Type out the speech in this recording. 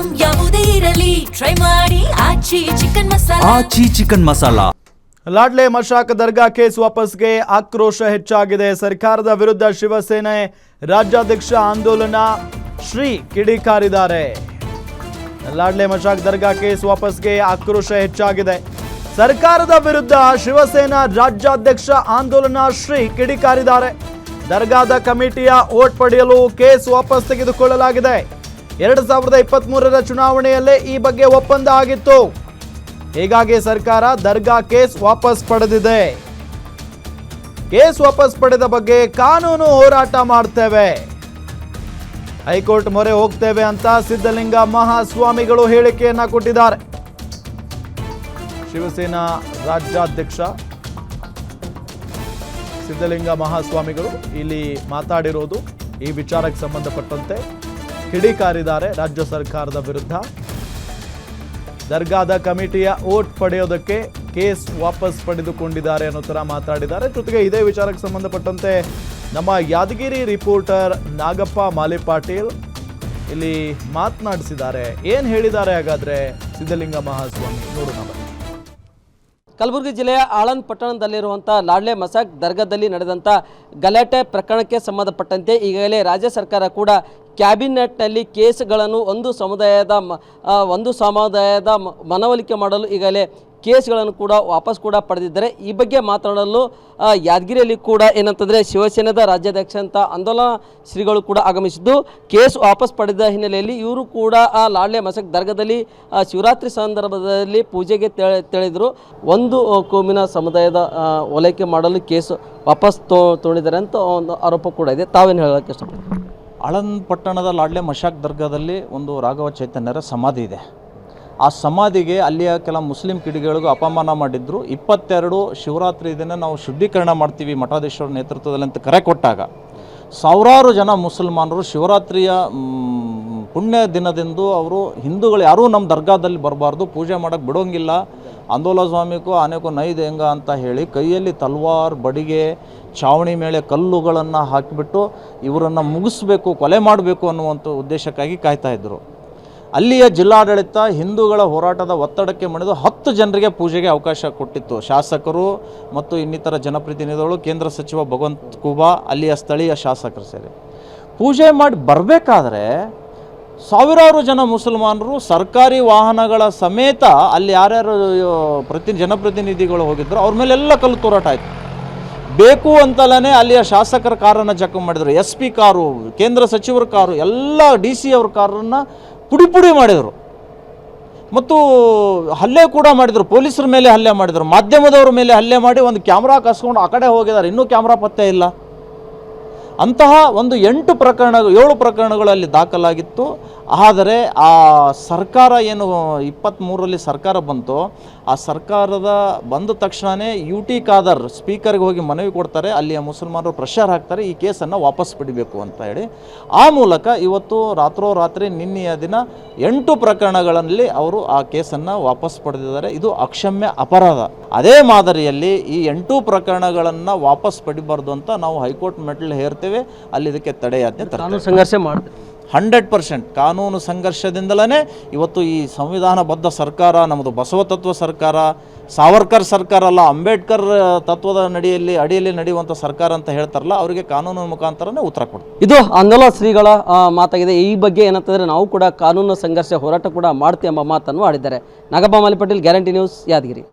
Item ಯಾವುದೇ ಇರಲಿ try ಮಾಡಿ ಆಚಿ ಚಿಕನ್ ಮಸಾಲಾ. ಲಾಡ್ಲೆ ಮಶಾಕ್ ದರ್ಗಾ ಕೇಸ್ ವಾಪಸ್ಗೆ ಆಕ್ರೋಶ ಹೆಚ್ಚಾಗಿದೆ. ಸರ್ಕಾರದ ವಿರುದ್ಧ ಶಿವಸೇನೆ ರಾಜ್ಯಾಧ್ಯಕ್ಷ ಆಂದೋಲನ ಶ್ರೀ ಕಿಡಿಕಾರಿದ್ದಾರೆ. ಲಾಡ್ಲೆ ಮಶಾಕ್ ದರ್ಗಾ ಕೇಸ್ ವಾಪಸ್ಗೆ ಆಕ್ರೋಶ ಹೆಚ್ಚಾಗಿದೆ. ಸರ್ಕಾರದ ವಿರುದ್ಧ ಶಿವಸೇನಾ ರಾಜ್ಯಾಧ್ಯಕ್ಷ ಆಂದೋಲನ ಶ್ರೀ ಕಿಡಿಕಾರಿದ್ದಾರೆ. ದರ್ಗಾದ ಕಮಿಟಿಯ ಓಟ್ ಪಡೆಯಲು ಕೇಸ್ ವಾಪಸ್ ತೆಗೆದುಕೊಳ್ಳಲಾಗಿದೆ. 2023ರ ಚುನಾವಣೆಯಲ್ಲೇ ಈ ಬಗ್ಗೆ ಒಪ್ಪಂದ ಆಗಿತ್ತು. ಹೀಗಾಗಿ ಸರ್ಕಾರ ದರ್ಗಾ ಕೇಸ್ ವಾಪಸ್ ಪಡೆದಿದೆ. ಕೇಸ್ ವಾಪಸ್ ಪಡೆದ ಬಗ್ಗೆ ಕಾನೂನು ಹೋರಾಟ ಮಾಡ್ತೇವೆ, ಹೈಕೋರ್ಟ್ ಮೊರೆ ಹೋಗ್ತೇವೆ ಅಂತ ಸಿದ್ಧಲಿಂಗ ಮಹಾಸ್ವಾಮಿಗಳು ಹೇಳಿಕೆಯನ್ನ ಕೊಟ್ಟಿದ್ದಾರೆ. ಶಿವಸೇನಾ ರಾಜ್ಯಾಧ್ಯಕ್ಷ ಸಿದ್ಧಲಿಂಗ ಮಹಾಸ್ವಾಮಿಗಳು ಇಲ್ಲಿ ಮಾತಾಡಿರೋದು ಈ ವಿಚಾರಕ್ಕೆ ಸಂಬಂಧಪಟ್ಟಂತೆ ಕಿಡಿಕಾರಿದ್ದಾರೆ. ರಾಜ್ಯ ಸರ್ಕಾರದ ವಿರುದ್ಧ ದರ್ಗಾದ ಕಮಿಟಿಯ ಓಟ್ ಪಡೆಯೋದಕ್ಕೆ ಕೇಸ್ ವಾಪಸ್ ಪಡೆದುಕೊಂಡಿದ್ದಾರೆ ಅನ್ನೋ ಥರ ಮಾತಾಡಿದ್ದಾರೆ. ಜೊತೆಗೆ ಇದೇ ವಿಚಾರಕ್ಕೆ ಸಂಬಂಧಪಟ್ಟಂತೆ ನಮ್ಮ ಯಾದಗಿರಿ ರಿಪೋರ್ಟರ್ ನಾಗಪ್ಪ ಮಾಲಿಪಾಟೀಲ್ ಇಲ್ಲಿ ಮಾತನಾಡಿಸಿದ್ದಾರೆ. ಏನು ಹೇಳಿದ್ದಾರೆ ಹಾಗಾದ್ರೆ ಸಿದ್ಧಲಿಂಗ ಮಹಾಸ್ವಾಮಿ ನೋಡೋಣ. ಕಲಬುರಗಿ ಜಿಲ್ಲೆಯ ಆಳಂದ್ ಪಟ್ಟಣದಲ್ಲಿರುವಂಥ ಲಾಡ್ಲೆ ಮಸಾಕ್ ದರ್ಗಾದಲ್ಲಿ ನಡೆದಂಥ ಗಲಾಟೆ ಪ್ರಕರಣಕ್ಕೆ ಸಂಬಂಧಪಟ್ಟಂತೆ ಈಗಾಗಲೇ ರಾಜ್ಯ ಸರ್ಕಾರ ಕೂಡ ಕ್ಯಾಬಿನೆಟ್ನಲ್ಲಿ ಕೇಸ್ಗಳನ್ನು ಒಂದು ಸಮುದಾಯದ ಮನವೊಲಿಕೆ ಮಾಡಲು ಈಗಾಗಲೇ ಕೇಸ್ಗಳನ್ನು ಕೂಡ ವಾಪಸ್ ಕೂಡ ಪಡೆದಿದ್ದಾರೆ. ಈ ಬಗ್ಗೆ ಮಾತನಾಡಲು ಯಾದಗಿರಿಯಲ್ಲಿ ಕೂಡ ಏನಂತಂದರೆ ಶಿವಸೇನಾದ ರಾಜ್ಯಾಧ್ಯಕ್ಷ ಅಂತ ಆಂದೋಲನ ಶ್ರೀಗಳು ಕೂಡ ಆಗಮಿಸಿದ್ದು ಕೇಸ್ ವಾಪಸ್ ಪಡೆದ ಹಿನ್ನೆಲೆಯಲ್ಲಿ ಇವರು ಕೂಡ ಲಾಡ್ಲೆ ಮಸಾಕ್ ದರ್ಗಾದಲ್ಲಿ ಶಿವರಾತ್ರಿ ಸಂದರ್ಭದಲ್ಲಿ ಪೂಜೆಗೆ ತೆಳೆದರು. ಒಂದು ಕೋಮಿನ ಸಮುದಾಯದ ಓಲೈಕೆ ಮಾಡಲು ಕೇಸ್ ವಾಪಸ್ ತೊಗೊಂಡಿದ್ದಾರೆ ಅಂತ ಒಂದು ಆರೋಪ ಕೂಡ ಇದೆ. ತಾವೇನು ಹೇಳೋಕ್ಕೆ ಇಷ್ಟಪಡ್ತೀವಿ? ಆಳಂದ್ ಪಟ್ಟಣದ ಲಾಡ್ಲೆ ಮಶಾಕ್ ದರ್ಗಾದಲ್ಲಿ ಒಂದು ರಾಘವ ಚೈತನ್ಯರ ಸಮಾಧಿ ಇದೆ. ಆ ಸಮಾಧಿಗೆ ಅಲ್ಲಿಯ ಕೆಲ ಮುಸ್ಲಿಂ ಕಿಡಿಗಳಿಗೂ ಅಪಮಾನ ಮಾಡಿದ್ರು. 22 ಶಿವರಾತ್ರಿ ದಿನ ನಾವು ಶುದ್ಧೀಕರಣ ಮಾಡ್ತೀವಿ ಮಠಾಧೀಶರ ನೇತೃತ್ವದಲ್ಲಿ ಅಂತ ಕರೆ ಕೊಟ್ಟಾಗ ಸಾವಿರಾರು ಜನ ಮುಸಲ್ಮಾನರು ಶಿವರಾತ್ರಿಯ ಪುಣ್ಯ ದಿನದಂದು ಅವರು ಹಿಂದೂಗಳು ಯಾರೂ ನಮ್ಮ ದರ್ಗಾದಲ್ಲಿ ಬರಬಾರ್ದು, ಪೂಜೆ ಮಾಡೋಕ್ಕೆ ಬಿಡೋಂಗಿಲ್ಲ, ಆಂದೋಲ ಸ್ವಾಮಿಗೂ ಆನೆಗೂ ನೈದು ಹೆಂಗ ಅಂತ ಹೇಳಿ ಕೈಯಲ್ಲಿ ತಲ್ವಾರ್, ಬಡಿಗೆ, ಚಾವಣಿ ಮೇಲೆ ಕಲ್ಲುಗಳನ್ನು ಹಾಕಿಬಿಟ್ಟು ಇವರನ್ನು ಮುಗಿಸ್ಬೇಕು, ಕೊಲೆ ಮಾಡಬೇಕು ಅನ್ನುವಂಥ ಉದ್ದೇಶಕ್ಕಾಗಿ ಕಾಯ್ತಾಯಿದ್ರು. ಅಲ್ಲಿಯ ಜಿಲ್ಲಾಡಳಿತ ಹಿಂದೂಗಳ ಹೋರಾಟದ ಒತ್ತಡಕ್ಕೆ ಮಣಿದು 10 ಜನರಿಗೆ ಪೂಜೆಗೆ ಅವಕಾಶ ಕೊಟ್ಟಿತ್ತು. ಶಾಸಕರು ಮತ್ತು ಇನ್ನಿತರ ಜನಪ್ರತಿನಿಧಿಗಳು, ಕೇಂದ್ರ ಸಚಿವ ಭಗವಂತ ಖೂಬಾ, ಅಲ್ಲಿಯ ಸ್ಥಳೀಯ ಶಾಸಕರು ಸೇರಿ ಪೂಜೆ ಮಾಡಿ ಬರಬೇಕಾದ್ರೆ ಸಾವಿರಾರು ಜನ ಮುಸಲ್ಮಾನರು ಸರ್ಕಾರಿ ವಾಹನಗಳ ಸಮೇತ ಅಲ್ಲಿ ಯಾರ್ಯಾರು ಜನಪ್ರತಿನಿಧಿಗಳು ಹೋಗಿದ್ರು ಅವ್ರ ಮೇಲೆಲ್ಲ ಕಲ್ಲು ತೂರಾಟ ಆಯಿತು. ಬೇಕು ಅಂತಲೇ ಅಲ್ಲಿಯ ಶಾಸಕರ ಕಾರನ್ನು ಜಖಂ ಮಾಡಿದರು. SP ಕಾರು, ಕೇಂದ್ರ ಸಚಿವರ ಕಾರು, ಎಲ್ಲ DC ಅವ್ರ ಕಾರನ್ನು ಪುಡಿ ಮಾಡಿದರು ಮತ್ತು ಹಲ್ಲೆ ಕೂಡ ಮಾಡಿದರು. ಪೊಲೀಸರ ಮೇಲೆ ಹಲ್ಲೆ ಮಾಡಿದರು, ಮಾಧ್ಯಮದವ್ರ ಮೇಲೆ ಹಲ್ಲೆ ಮಾಡಿ ಒಂದು ಕ್ಯಾಮ್ರಾ ಕಸ್ಕೊಂಡು ಆ ಕಡೆ ಹೋಗಿದ್ದಾರೆ. ಇನ್ನೂ ಕ್ಯಾಮ್ರಾ ಪತ್ತೆ ಇಲ್ಲ. ಅಂತಹ ಒಂದು 7 ಪ್ರಕರಣಗಳು ಅಲ್ಲಿ ದಾಖಲಾಗಿತ್ತು. ಆದರೆ ಆ ಸರ್ಕಾರ ಏನು 23ರಲ್ಲಿ ಸರ್ಕಾರ ಬಂತು, ಆ ಸರ್ಕಾರದ ಬಂದ ತಕ್ಷಣವೇ UT ಖಾದರ್ ಸ್ಪೀಕರ್ಗೆ ಹೋಗಿ ಮನವಿ ಕೊಡ್ತಾರೆ. ಅಲ್ಲಿಯ ಮುಸಲ್ಮಾನರು ಪ್ರೆಷರ್ ಹಾಕ್ತಾರೆ ಈ ಕೇಸನ್ನು ವಾಪಸ್ ಪಡಿಬೇಕು ಅಂತ ಹೇಳಿ. ಆ ಮೂಲಕ ಇವತ್ತು ರಾತ್ರೋರಾತ್ರಿ ನಿನ್ನೆಯ ದಿನ 8 ಪ್ರಕರಣಗಳಲ್ಲಿ ಅವರು ಆ ಕೇಸನ್ನು ವಾಪಸ್ ಪಡೆದಿದ್ದಾರೆ. ಇದು ಅಕ್ಷಮ್ಯ ಅಪರಾಧ. ಅದೇ ಮಾದರಿಯಲ್ಲಿ ಈ 8 ಪ್ರಕರಣಗಳನ್ನು ವಾಪಸ್ ಪಡಿಬಾರ್ದು ಅಂತ ನಾವು ಹೈಕೋರ್ಟ್ ಮೆಟ್ಲು ಹೇರ್ತೇವೆ. ಅಲ್ಲಿ ಇದಕ್ಕೆ ತಡೆಯಾಜ್ಞೆ ತರ್ತೀವಿ. ಸಂಘರ್ಷ ಮಾಡ್ತೀವಿ. 100% ಕಾನೂನು ಸಂಘರ್ಷದಿಂದಲೇ ಇವತ್ತು ಈ ಸಂವಿಧಾನಬದ್ಧ ಸರ್ಕಾರ, ನಮ್ಮದು ಬಸವ ತತ್ವ ಸರ್ಕಾರ, ಸಾವರ್ಕರ್ ಸರ್ಕಾರ ಅಲ್ಲ, ಅಂಬೇಡ್ಕರ್ ತತ್ವದ ಅಡಿಯಲ್ಲಿ ನಡೆಯುವಂಥ ಸರ್ಕಾರ ಅಂತ ಹೇಳ್ತಾರಲ್ಲ, ಅವರಿಗೆ ಕಾನೂನು ಮುಖಾಂತರನೇ ಉತ್ತರ ಕೊಡ್ತೀವಿ. ಇದು ಆಂದೋಲನ ಶ್ರೀಗಳ ಮಾತಾಗಿದೆ. ಈ ಬಗ್ಗೆ ಏನಂತಂದರೆ ನಾವು ಕೂಡ ಕಾನೂನು ಸಂಘರ್ಷ ಹೋರಾಟ ಕೂಡ ಮಾಡ್ತೀವಿ ಎಂಬ ಮಾತನ್ನು ಆಡಿದ್ದಾರೆ. Nagappa Malipatil, Guarantee News, Yadgir.